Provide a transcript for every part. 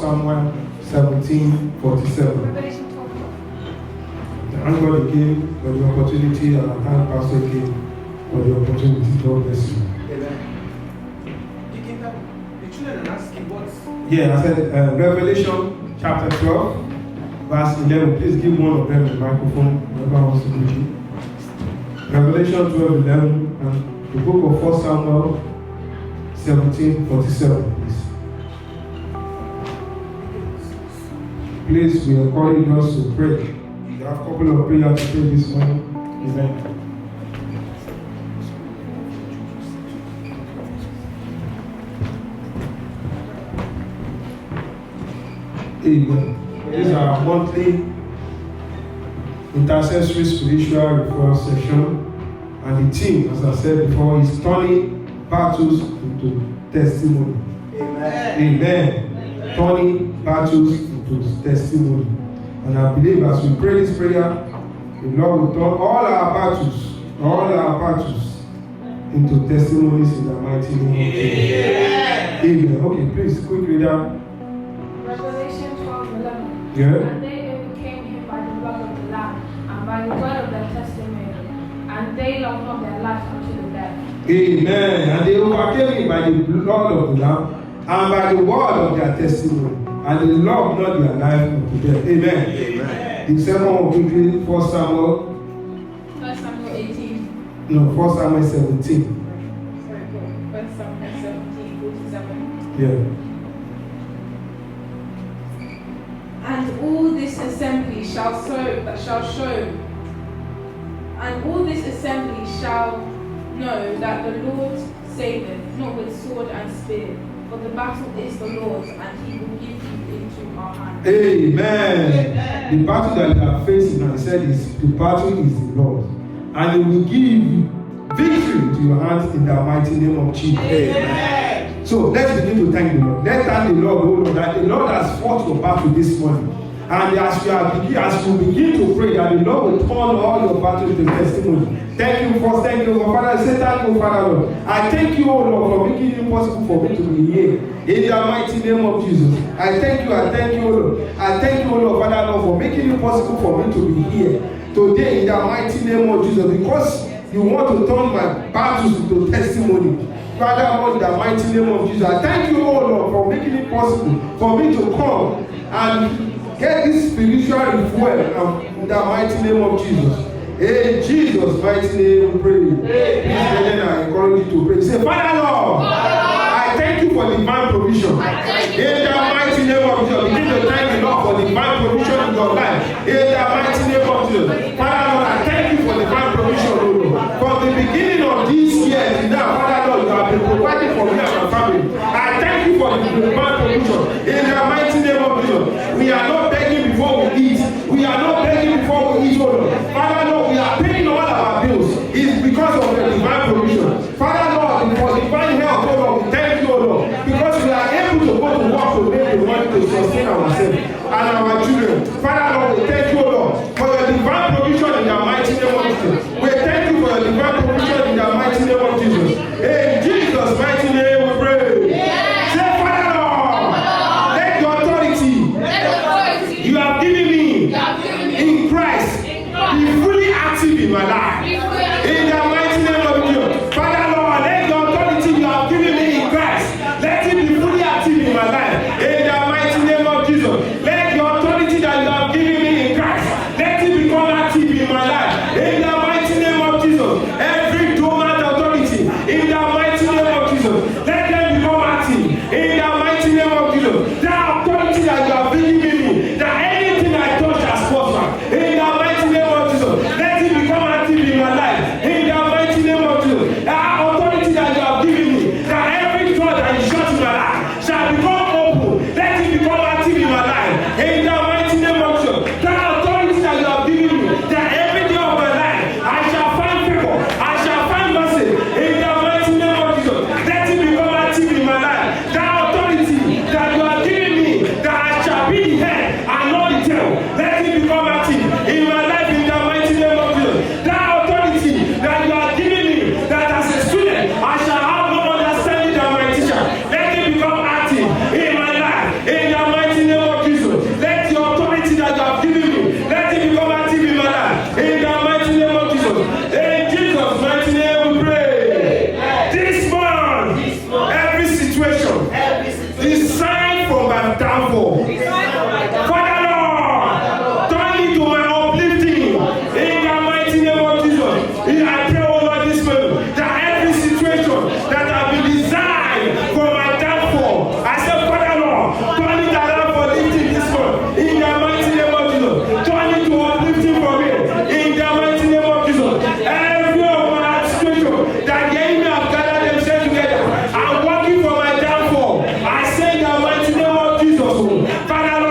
Samuel 17:47. Revelation 12. Thank God again for the opportunity, and I thank Pastor again for the opportunity. God bless you. The children are asking what? Yeah, I said Revelation chapter 12, verse 11. Please give one of them the microphone, whoever wants to give it. Revelation 12:11 and the book of 1 Samuel 17:47, please. Please, we encourage us to pray. We have a couple of prayers to pray this morning. Amen. Amen. This is our monthly intercessory spiritual referral session, and the theme, as I said before, is turning battles into testimony. Amen. Amen. Turning battles into testimony. And I believe as we pray this prayer, the Lord will turn all our battles into testimonies in the mighty name of Jesus. Amen. Okay, please, quick reader. Revelation 12:11. Yeah. And they overcame him by the blood of the Lamb and by the word of their testimony, and they loved not their life unto the death. Amen. And they overcame him by the blood of the Lamb and by the word of their testimony, and they loved not their life unto death. Amen. Amen. The second one quickly, 1 Samuel. 1 Samuel 18. No, 1 Samuel 17. Sorry, 1 Samuel 17:47. Yeah. And all this assembly shall know that the Lord saveth, not with sword and spear, but the battle is the Lord's, and he will give you into our hands. Amen. The battle that you are facing, I said, is the battle is the Lord, and he will give victory into your hands in the mighty name of Jesus. Amen. So let's begin to thank the Lord. Let's thank the Lord, oh Lord, that the Lord has fought your battle this morning. And as we begin to pray, that the Lord will turn all your battles into testimony. Thank you first, thank you, Lord. Father, I say thank you, Father, Lord. I thank you, oh Lord, for making it possible for me to be here. In the mighty name of Jesus. I thank you, oh Lord. I thank you, oh Lord, Father, Lord, for making it possible for me to be here today in the mighty name of Jesus. Because you want to turn my battles into testimony. Father, Lord, in the mighty name of Jesus. I thank you, oh Lord, for making it possible for me to come and get this spiritual refuel in the mighty name of Jesus. In Jesus' mighty name we pray. Please, then I encourage you to pray. Say, Father Lord, I thank you for divine provision. In the mighty name of Jesus. Begin to thank the Lord for divine provision in your life. In the mighty name of Jesus. Father Lord, I thank you for divine provision, Lord. From the beginning of this year to now, Father Lord, you have been providing for me and my family. I thank you for the divine provision. In the mighty name of Jesus. We are not begging before we eat. We are not begging before we eat, oh Lord. Father Lord, we are paying all our bills. It's because of the divine provision. Father Lord, for divine health, oh Lord, we thank you, oh Lord, because we are able to go to work to make the money to sustain ourselves and our children. Father Lord, we thank you, oh Lord, for your divine provision in the mighty name of Jesus. We thank you for your divine provision in the mighty name of Jesus. In Jesus' mighty name we pray. Say, Father Lord, let your authority you have given me in Christ be fully active in my life. In the mighty name of Jesus. Father Lord, let your authority you have given me in Christ, let it be fully active in my life. In the mighty name of Jesus. Let your authority that you have given me in Christ, let it become active in my life. In the mighty name of Jesus. Every dormant authority, in the mighty name of Jesus, let them become active. In the mighty name of Jesus. That authority that you have given me, that anything I touch has prospered. In the mighty name of Jesus. Let it become active in my life. In the mighty name of Jesus. That authority that you have given me, that every door that is shut in my life shall become open. Let it become active in my life. In the mighty name of Jesus. That authority that you have given me, that every day of my life I shall find favor, I shall find mercy. In the mighty name of Jesus. Let it become active in my life. That authority that you have given me, that I shall my downfall. Father Lord, turn it to my uplifting. In the mighty name of Jesus. I pray over this moment that every situation that has been designed for my downfall, I say, Father Lord, turn it around for lifting this one. In the mighty name of Jesus. Turn it to uplifting for me. In the mighty name of Jesus. Every of my situation that the enemy have gathered themselves together and working for my downfall, I say in the mighty name of Jesus. Father Lord,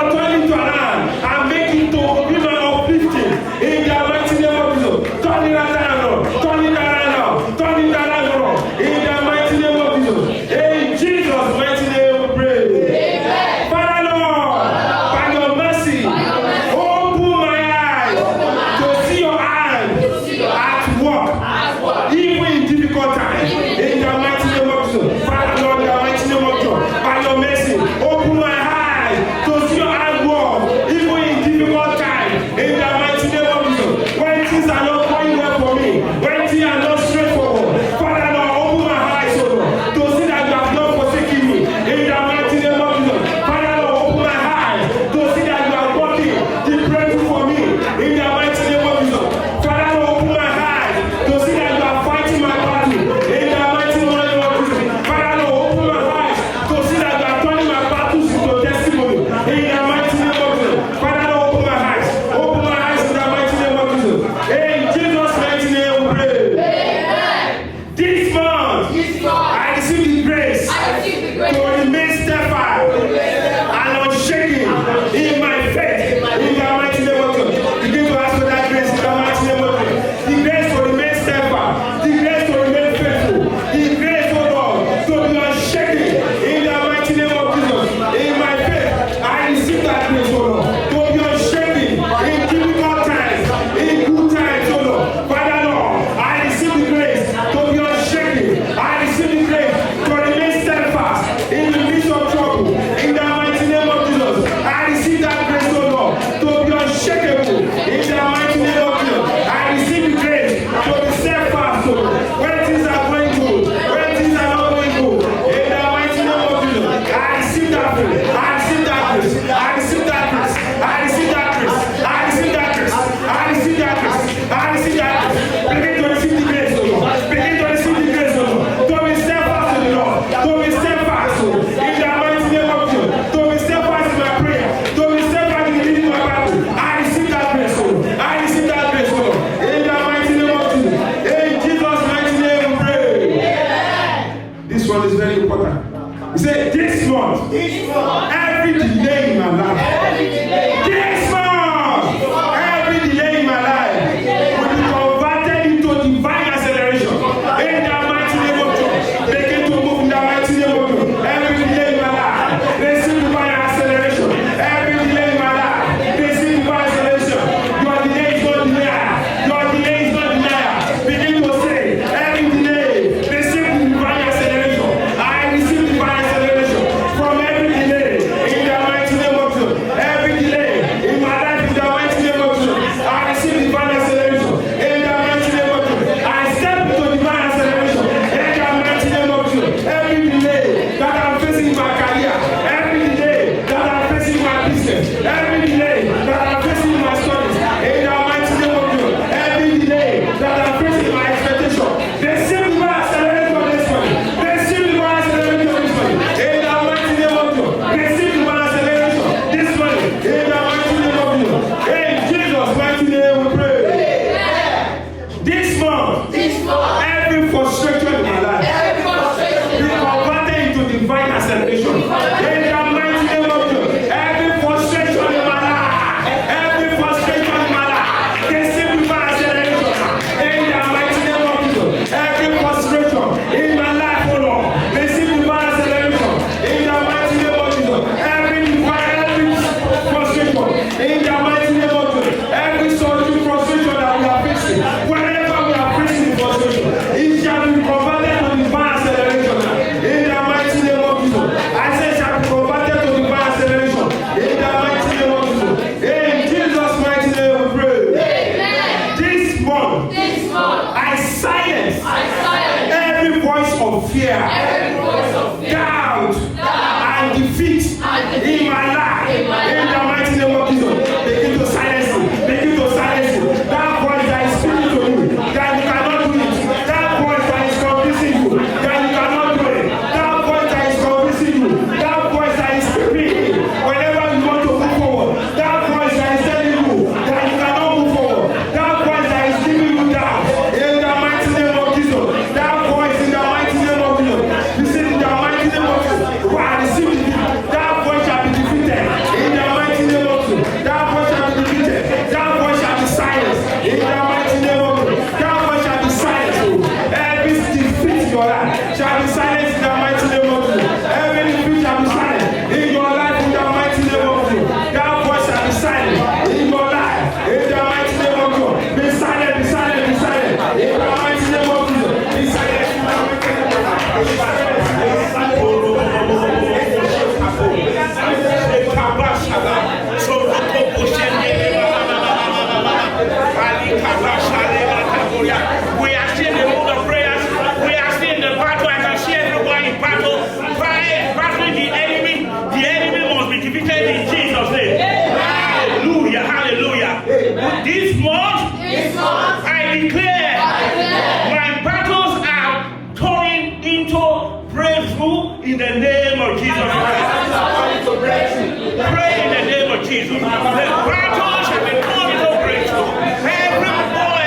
Jesus. The battle shall be turned into breakthrough. Every boy,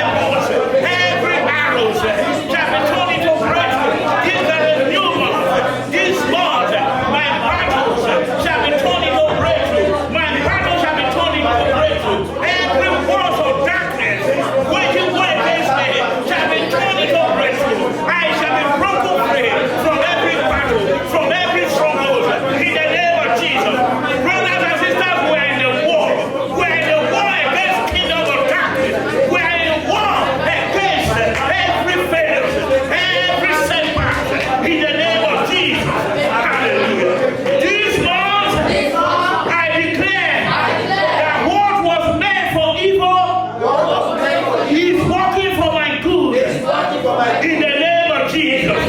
every arrow shall be turned into breakthrough. This is a new month. This month, my battles shall be turned into breakthrough. My battle shall be turned into breakthrough. Every force of darkness waging war against me shall be turned into breakthrough. I shall be broken free from every battle, from every stronghold. In the name of Jesus. Brothers and sisters, we are in the war. We are in the war against kingdom of darkness. We are in the war against every failure, every setback. In the name of Jesus. Hallelujah. This month, I declare that what was meant for evil is working for my good. In the name of Jesus.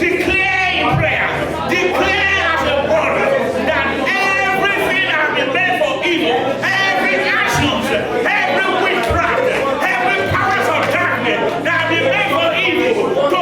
Declare in prayer. Declare as a word that everything has been meant for evil, every actions, every witchcraft, every powers of darkness that have been meant for evil to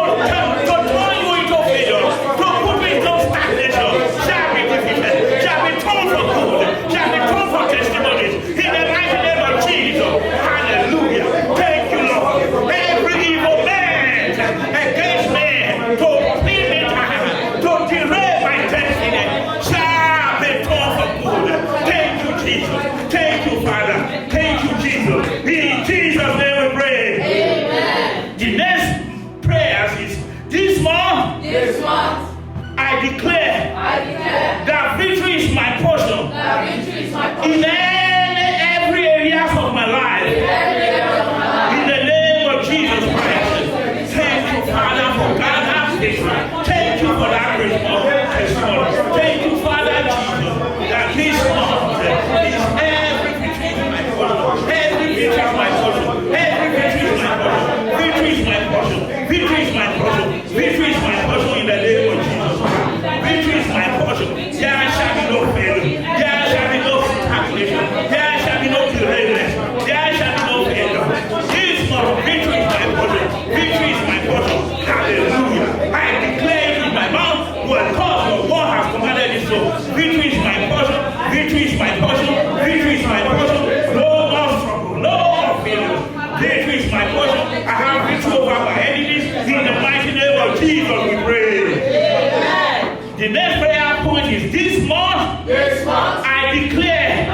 turn you into failure, to put me into stagnation, shall be defeated, shall be turned for good, shall be turned for testimonies. In the mighty name of Jesus. Hallelujah. Thank you, Lord. Every evil man against me to pin me down, to derail my destiny, shall be turned for good. Thank you, Jesus. Thank you, Father. Thank you, Jesus. In Jesus' name we pray. Amen. The next prayer is this month, I declare that victory is my portion in every areas of my life. In the name of Jesus Christ. Thank you, Father, for God has victory. Thank you for that great testimony. Thank you, Father Jesus, that this month is every victory is my portion. Every victory is my portion. Every victory is my portion. Victory is my portion. Victory is my portion. Victory is my portion in the name of Jesus. Victory is my portion. There shall be no failure. There shall be no stagnation. There shall be no derailment. There shall be no failure. This month, victory is my portion. Victory is my portion. Hallelujah. I declare it in my mouth. Well, cause your word has commanded it so. Victory is my portion. Victory is my portion. Victory is my portion. No more struggle. No more failure. Victory is my portion. I have victory over my enemies. In the mighty name of Jesus, we pray. The next prayer point is this month, I declare,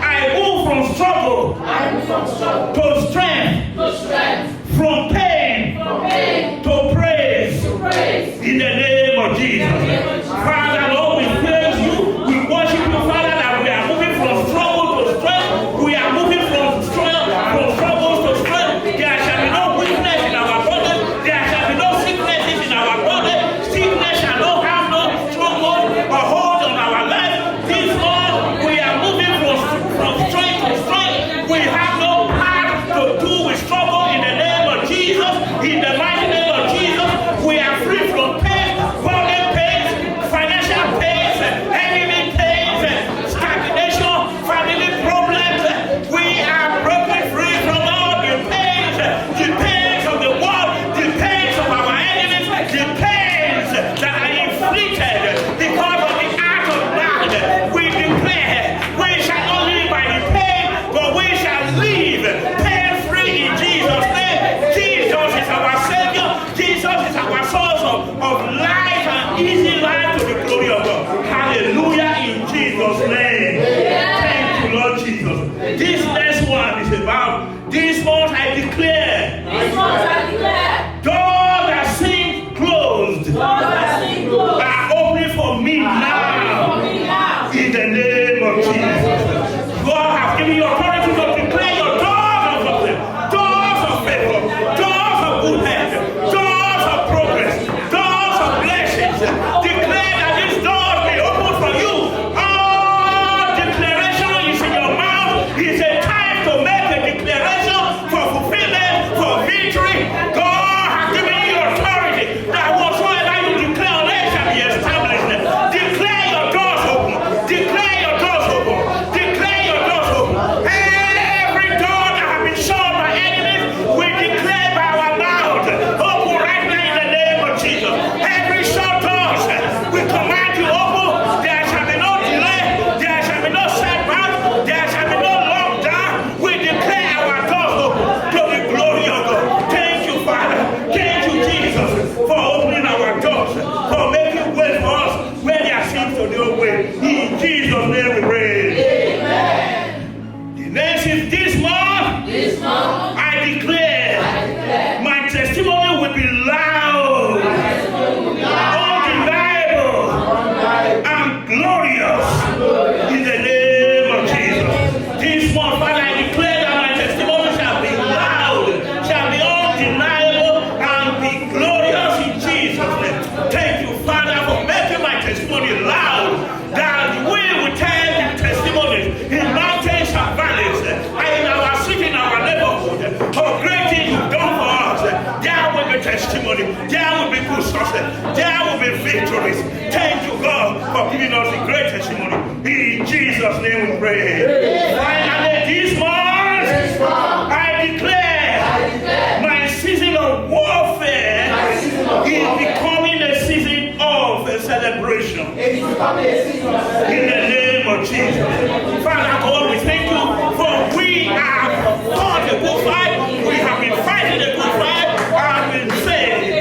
I move from struggle to strength, from pain to praise. In the name of Jesus. Father, Lord, we praise you. We worship you, Father, that we are moving from struggle to strength. We are moving from struggle to strength. There shall be no weakness in our body. There shall be no sicknesses in our body. Sickness shall not have no strong name we pray. Finally, this month, I declare my season of warfare is becoming a season of celebration. In the name of Jesus. Father God, we thank you for we have fought a good fight. We have been fighting a good fight. And we say,